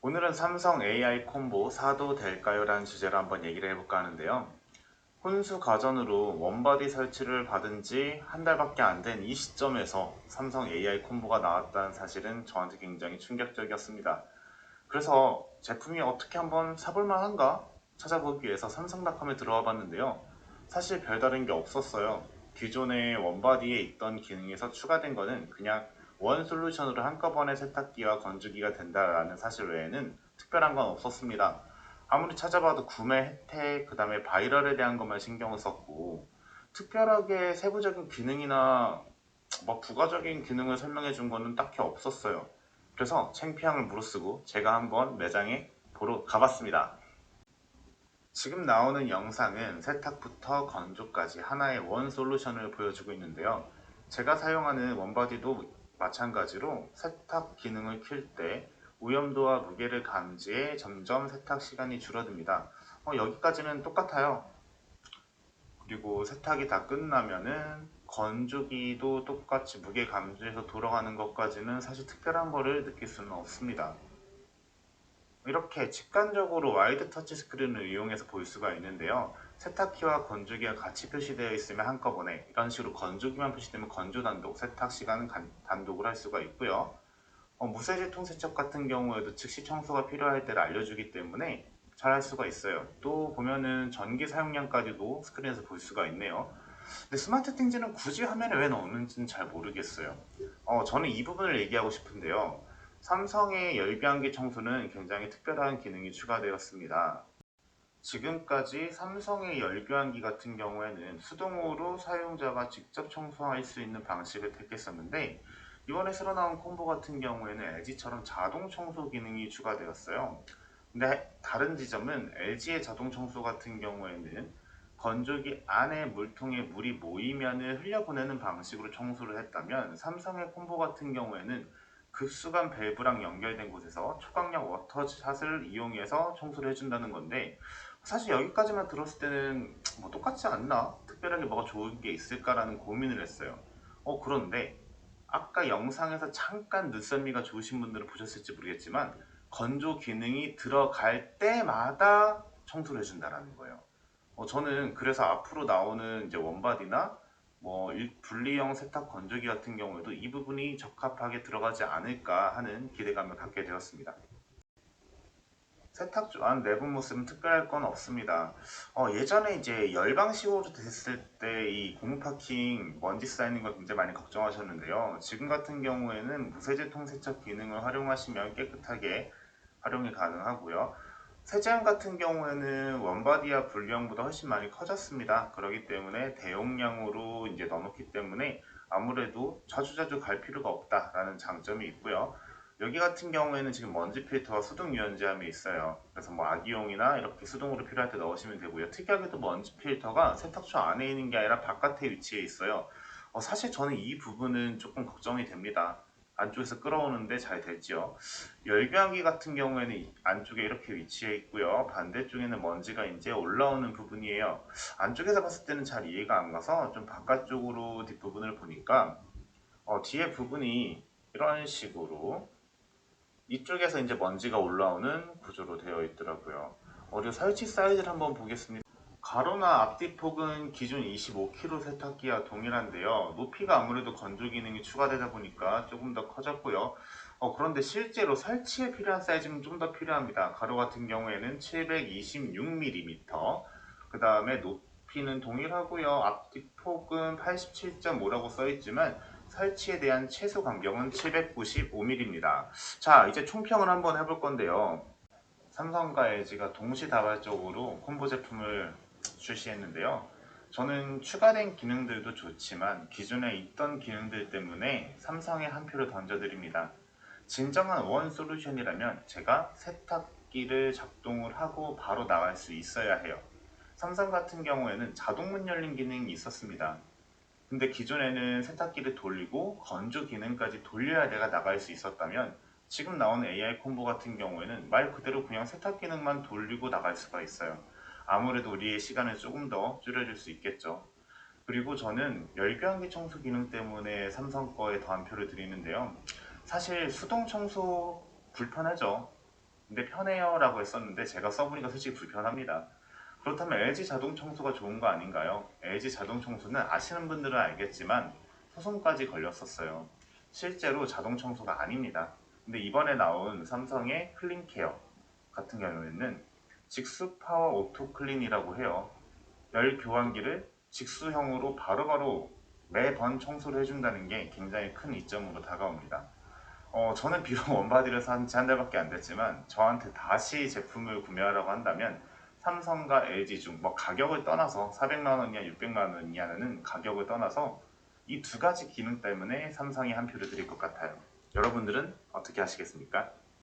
오늘은 삼성 AI 콤보 사도 될까요? 라는 주제로 한번 얘기를 해볼까 하는데요. 혼수 가전으로 원바디 설치를 받은 지 한 달밖에 안 된 이 시점에서 삼성 AI 콤보가 나왔다는 사실은 저한테 굉장히 충격적이었습니다. 그래서 제품이 어떻게 한번 사볼 만한가 찾아보기 위해서 삼성닷컴에 들어와 봤는데요. 사실 별다른 게 없었어요. 기존의 원바디에 있던 기능에서 추가된 거는 그냥 원 솔루션으로 한꺼번에 세탁기와 건조기가 된다라는 사실 외에는 특별한 건 없었습니다. 아무리 찾아봐도 구매 혜택, 그 다음에 바이럴에 대한 것만 신경을 썼고, 특별하게 세부적인 기능이나 부가적인 기능을 설명해 준 거는 딱히 없었어요. 그래서 창피함을 무릅쓰고 제가 한번 매장에 보러 가봤습니다. 지금 나오는 영상은 세탁부터 건조까지 하나의 원 솔루션을 보여주고 있는데요. 제가 사용하는 원바디도 마찬가지로 세탁 기능을 켤 때 오염도와 무게를 감지해 점점 세탁 시간이 줄어듭니다. 여기까지는 똑같아요. 그리고 세탁이 다 끝나면은 건조기도 똑같이 무게 감지해서 돌아가는 것까지는 사실 특별한 거를 느낄 수는 없습니다. 이렇게 직관적으로 와이드 터치 스크린을 이용해서 볼 수가 있는데요. 세탁기와 건조기가 같이 표시되어 있으면 한꺼번에 이런 식으로 건조기만 표시되면 건조 단독, 세탁 시간은 단독을 할 수가 있고요. 무쇠질 통세척 같은 경우에도 즉시 청소가 필요할 때를 알려주기 때문에 잘 할 수가 있어요. 또 보면은 전기 사용량까지도 스크린에서 볼 수가 있네요. 근데 스마트 팅즈는 굳이 화면에 왜 넣는지는 잘 모르겠어요. 저는 이 부분을 얘기하고 싶은데요. 삼성의 열비안기 청소는 굉장히 특별한 기능이 추가되었습니다. 지금까지 삼성의 열교환기 같은 경우에는 수동으로 사용자가 직접 청소할 수 있는 방식을 택했었는데 이번에 새로 나온 콤보 같은 경우에는 LG처럼 자동 청소 기능이 추가되었어요. 근데 다른 지점은 LG의 자동 청소 같은 경우에는 건조기 안에 물통에 물이 모이면 흘려보내는 방식으로 청소를 했다면 삼성의 콤보 같은 경우에는 급수관 밸브랑 연결된 곳에서 초강력 워터샷을 이용해서 청소를 해준다는 건데 사실 여기까지만 들었을 때는 똑같지 않나? 특별하게 뭐가 좋은 게 있을까라는 고민을 했어요. 그런데 아까 영상에서 잠깐 눈썰미가 좋으신 분들은 보셨을지 모르겠지만 건조 기능이 들어갈 때마다 청소를 해준다라는 거예요. 저는 그래서 앞으로 나오는 이제 원바디나 분리형 세탁 건조기 같은 경우에도 이 부분이 적합하게 들어가지 않을까 하는 기대감을 갖게 되었습니다. 세탁조 안 내부 모습은 특별할 건 없습니다. 예전에 이제 열방식으로 됐을 때 이 고무 파킹 먼지 쌓이는 걸 굉장히 많이 걱정하셨는데요. 지금 같은 경우에는 무세제 통세척 기능을 활용하시면 깨끗하게 활용이 가능하고요. 세제한 같은 경우에는 원바디와 분리형보다 훨씬 많이 커졌습니다. 그렇기 때문에 대용량으로 이제 넣어놓기 때문에 아무래도 자주자주 갈 필요가 없다라는 장점이 있고요. 여기 같은 경우에는 지금 먼지 필터와 수동 유연제함이 있어요. 그래서 아기용이나 이렇게 수동으로 필요할 때 넣으시면 되고요. 특이하게도 먼지 필터가 세탁소 안에 있는 게 아니라 바깥에 위치해 있어요. 사실 저는 이 부분은 조금 걱정이 됩니다. 안쪽에서 끌어오는데 잘 될지요. 열교환기 같은 경우에는 안쪽에 이렇게 위치해 있고요. 반대쪽에는 먼지가 이제 올라오는 부분이에요. 안쪽에서 봤을 때는 잘 이해가 안 가서 좀 바깥쪽으로 뒷부분을 보니까 뒤에 부분이 이런 식으로 이쪽에서 이제 먼지가 올라오는 구조로 되어 있더라고요. 그리고 설치 사이즈를 한번 보겠습니다. 가로나 앞뒤 폭은 기존 25kg 세탁기와 동일한데요. 높이가 아무래도 건조 기능이 추가되다 보니까 조금 더 커졌고요. 그런데 실제로 설치에 필요한 사이즈는 좀 더 필요합니다. 가로 같은 경우에는 726mm, 그 다음에 높이는 동일하고요. 앞뒤 폭은 87.5라고 써있지만 설치에 대한 최소 간격은 795mm입니다. 자, 이제 총평을 한번 해볼 건데요. 삼성과 LG가 동시다발적으로 콤보 제품을 출시했는데요. 저는 추가된 기능들도 좋지만 기존에 있던 기능들 때문에 삼성에 한 표를 던져드립니다. 진정한 원 솔루션이라면 제가 세탁기를 작동을 하고 바로 나갈 수 있어야 해요. 삼성 같은 경우에는 자동문 열림 기능이 있었습니다. 근데 기존에는 세탁기를 돌리고 건조 기능까지 돌려야 내가 나갈 수 있었다면 지금 나오는 AI 콤보 같은 경우에는 말 그대로 그냥 세탁 기능만 돌리고 나갈 수가 있어요. 아무래도 우리의 시간을 조금 더 줄여줄 수 있겠죠. 그리고 저는 열교환기 청소 기능 때문에 삼성 거에 더 한 표를 드리는데요. 사실 수동 청소 불편하죠. 근데 편해요 라고 했었는데 제가 써보니까 솔직히 불편합니다. 그렇다면 LG 자동 청소가 좋은 거 아닌가요? LG 자동 청소는 아시는 분들은 알겠지만 소송까지 걸렸었어요. 실제로 자동 청소가 아닙니다. 근데 이번에 나온 삼성의 클린케어 같은 경우에는 직수 파워 오토 클린이라고 해요. 열 교환기를 직수형으로 바로바로 매번 청소를 해준다는 게 굉장히 큰 이점으로 다가옵니다. 저는 비록 원바디를 산 지 한 달밖에 안 됐지만 저한테 다시 제품을 구매하라고 한다면 삼성과 LG 중 뭐 가격을 떠나서 400만 원이냐 600만 원이냐는 가격을 떠나서 이 두 가지 기능 때문에 삼성에 한 표를 드릴 것 같아요. 여러분들은 어떻게 하시겠습니까?